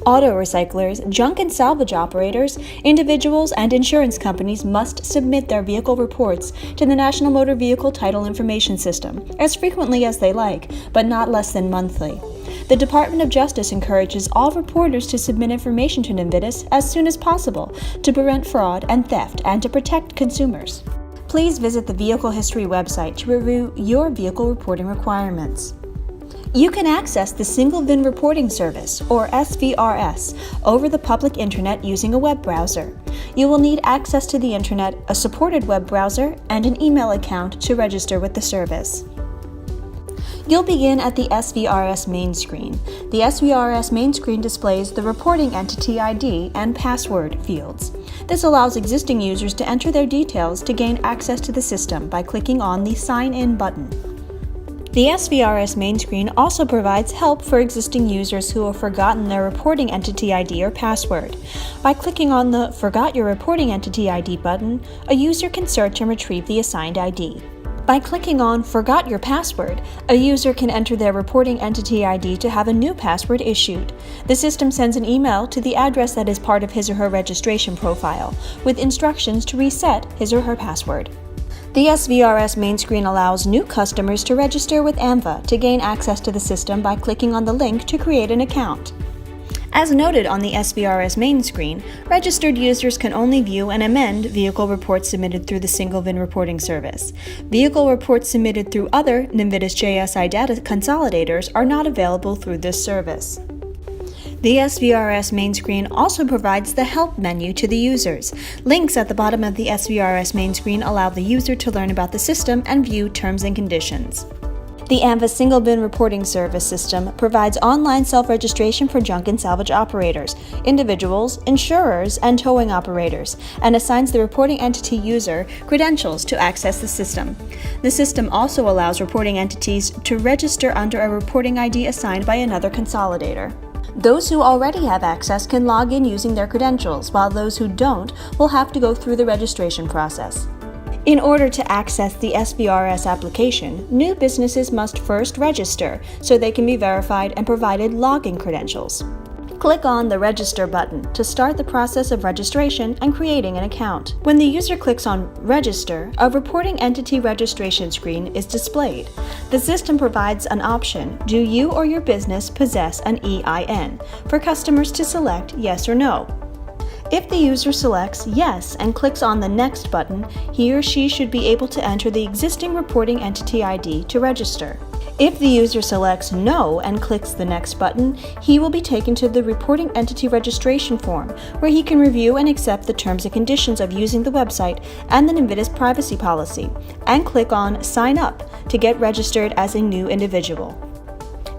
Auto recyclers, junk and salvage operators, individuals, and insurance companies must submit their vehicle reports to the National Motor Vehicle Title Information System as frequently as they like, but not less than monthly. The Department of Justice encourages all reporters to submit information to NMVDIS as soon as possible to prevent fraud and theft and to protect consumers. Please visit the Vehicle History website to review your vehicle reporting requirements. You can access the Single VIN Reporting Service, or SVRS, over the public internet using a web browser. You will need access to the internet, a supported web browser, and an email account to register with the service. You'll begin at the SVRS main screen. The SVRS main screen displays the Reporting Entity ID and Password fields. This allows existing users to enter their details to gain access to the system by clicking on the Sign In button. The SVRS main screen also provides help for existing users who have forgotten their reporting entity ID or password. By clicking on the Forgot Your Reporting Entity ID button, a user can search and retrieve the assigned ID. By clicking on Forgot Your Password, a user can enter their reporting entity ID to have a new password issued. The system sends an email to the address that is part of his or her registration profile, with instructions to reset his or her password. The SVRS main screen allows new customers to register with AMVA to gain access to the system by clicking on the link to create an account. As noted on the SVRS main screen, registered users can only view and amend vehicle reports submitted through the Single VIN Reporting Service. Vehicle reports submitted through other NMVDIS JSI data consolidators are not available through this service. The SVRS main screen also provides the Help menu to the users. Links at the bottom of the SVRS main screen allow the user to learn about the system and view terms and conditions. The AMVA Single VIN Reporting Service system provides online self-registration for junk and salvage operators, individuals, insurers, and towing operators, and assigns the reporting entity user credentials to access the system. The system also allows reporting entities to register under a reporting ID assigned by another consolidator. Those who already have access can log in using their credentials, while those who don't will have to go through the registration process. In order to access the SVRS application, new businesses must first register so they can be verified and provided login credentials. Click on the Register button to start the process of registration and creating an account. When the user clicks on Register, a reporting entity registration screen is displayed. The system provides an option, do you or your business possess an EIN, for customers to select yes or no. If the user selects Yes and clicks on the Next button, he or she should be able to enter the existing reporting entity ID to register. If the user selects No and clicks the Next button, he will be taken to the Reporting Entity Registration form, where he can review and accept the terms and conditions of using the website and the NMVDIS privacy policy, and click on Sign Up to get registered as a new individual.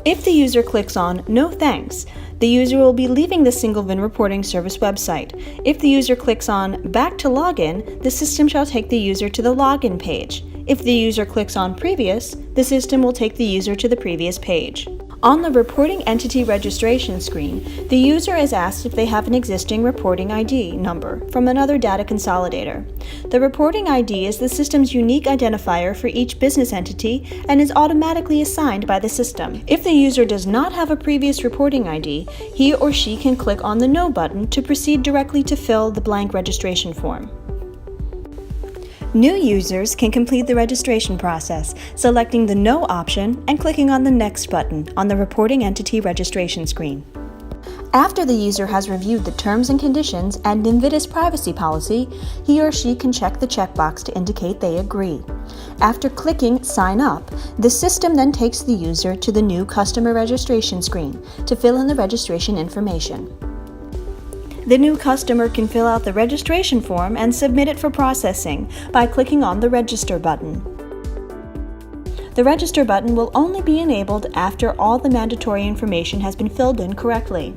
If the user clicks on No Thanks, the user will be leaving the Single VIN Reporting Service website. If the user clicks on Back to Login, the system shall take the user to the login page. If the user clicks on Previous, the system will take the user to the previous page. On the Reporting Entity Registration screen, the user is asked if they have an existing reporting ID number from another data consolidator. The reporting ID is the system's unique identifier for each business entity and is automatically assigned by the system. If the user does not have a previous reporting ID, he or she can click on the No button to proceed directly to fill the blank registration form. New users can complete the registration process, selecting the No option and clicking on the Next button on the Reporting Entity Registration screen. After the user has reviewed the terms and conditions and NMVDIS privacy policy, he or she can check the checkbox to indicate they agree. After clicking Sign Up, the system then takes the user to the new Customer Registration screen to fill in the registration information. The new customer can fill out the registration form and submit it for processing by clicking on the Register button. The Register button will only be enabled after all the mandatory information has been filled in correctly.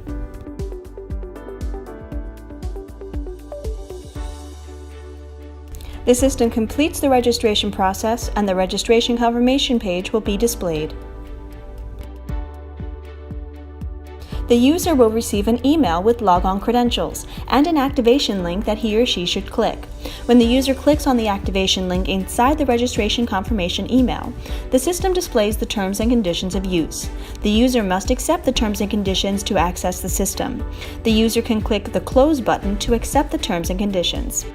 The system completes the registration process and the registration confirmation page will be displayed. The user will receive an email with logon credentials and an activation link that he or she should click. When the user clicks on the activation link inside the registration confirmation email, the system displays the terms and conditions of use. The user must accept the terms and conditions to access the system. The user can click the Close button to accept the terms and conditions.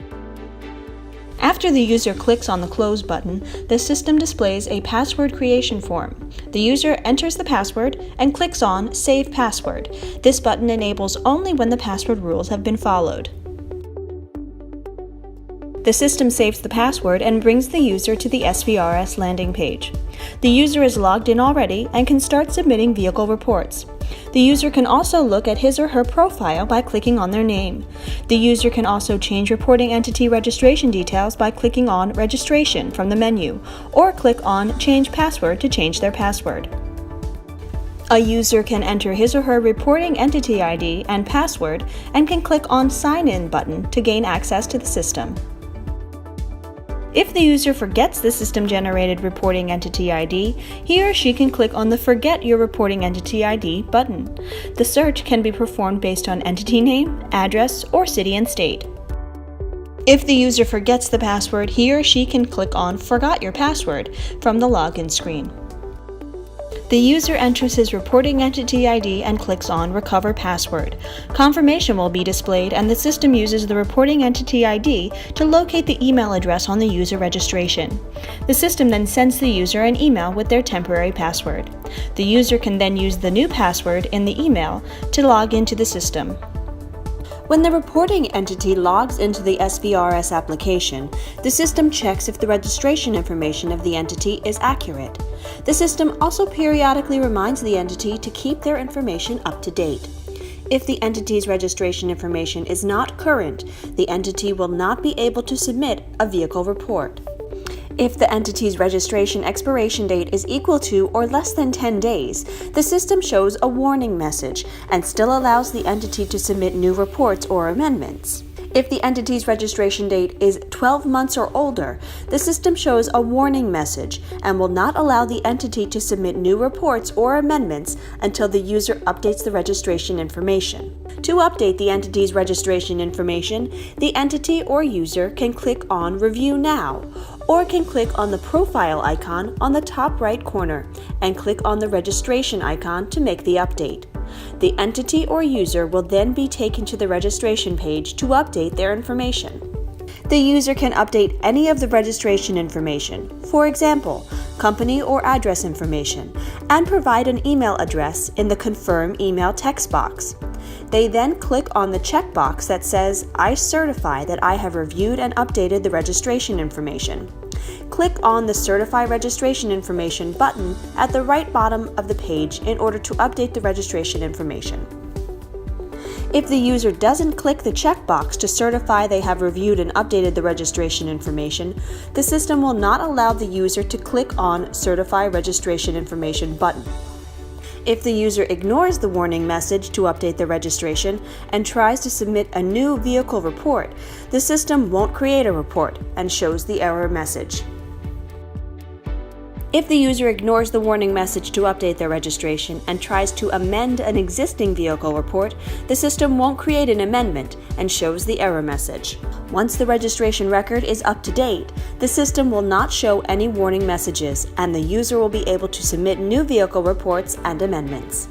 After the user clicks on the Close button, the system displays a password creation form. The user enters the password and clicks on Save Password. This button enables only when the password rules have been followed. The system saves the password and brings the user to the SVRS landing page. The user is logged in already and can start submitting vehicle reports. The user can also look at his or her profile by clicking on their name. The user can also change reporting entity registration details by clicking on Registration from the menu, or click on Change Password to change their password. A user can enter his or her reporting entity ID and password and can click on Sign In button to gain access to the system. If the user forgets the system-generated reporting entity ID, he or she can click on the Forget Your Reporting Entity ID button. The search can be performed based on entity name, address, or city and state. If the user forgets the password, he or she can click on Forgot Your Password from the login screen. The user enters his reporting entity ID and clicks on Recover Password. Confirmation will be displayed, and the system uses the reporting entity ID to locate the email address on the user registration. The system then sends the user an email with their temporary password. The user can then use the new password in the email to log into the system. When the reporting entity logs into the SVRS application, the system checks if the registration information of the entity is accurate. The system also periodically reminds the entity to keep their information up to date. If the entity's registration information is not current, the entity will not be able to submit a vehicle report. If the entity's registration expiration date is equal to or less than 10 days, the system shows a warning message and still allows the entity to submit new reports or amendments. If the entity's registration date is 12 months or older, the system shows a warning message and will not allow the entity to submit new reports or amendments until the user updates the registration information. To update the entity's registration information, the entity or user can click on Review Now, or can click on the profile icon on the top right corner and click on the registration icon to make the update. The entity or user will then be taken to the registration page to update their information. The user can update any of the registration information, for example, company or address information, and provide an email address in the Confirm Email text box. They then click on the checkbox that says, I certify that I have reviewed and updated the registration information. Click on the Certify Registration Information button at the right bottom of the page in order to update the registration information. If the user doesn't click the checkbox to certify they have reviewed and updated the registration information, the system will not allow the user to click on Certify Registration Information button. If the user ignores the warning message to update the registration and tries to submit a new vehicle report, the system won't create a report and shows the error message. If the user ignores the warning message to update their registration and tries to amend an existing vehicle report, the system won't create an amendment and shows the error message. Once the registration record is up to date, the system will not show any warning messages, and the user will be able to submit new vehicle reports and amendments.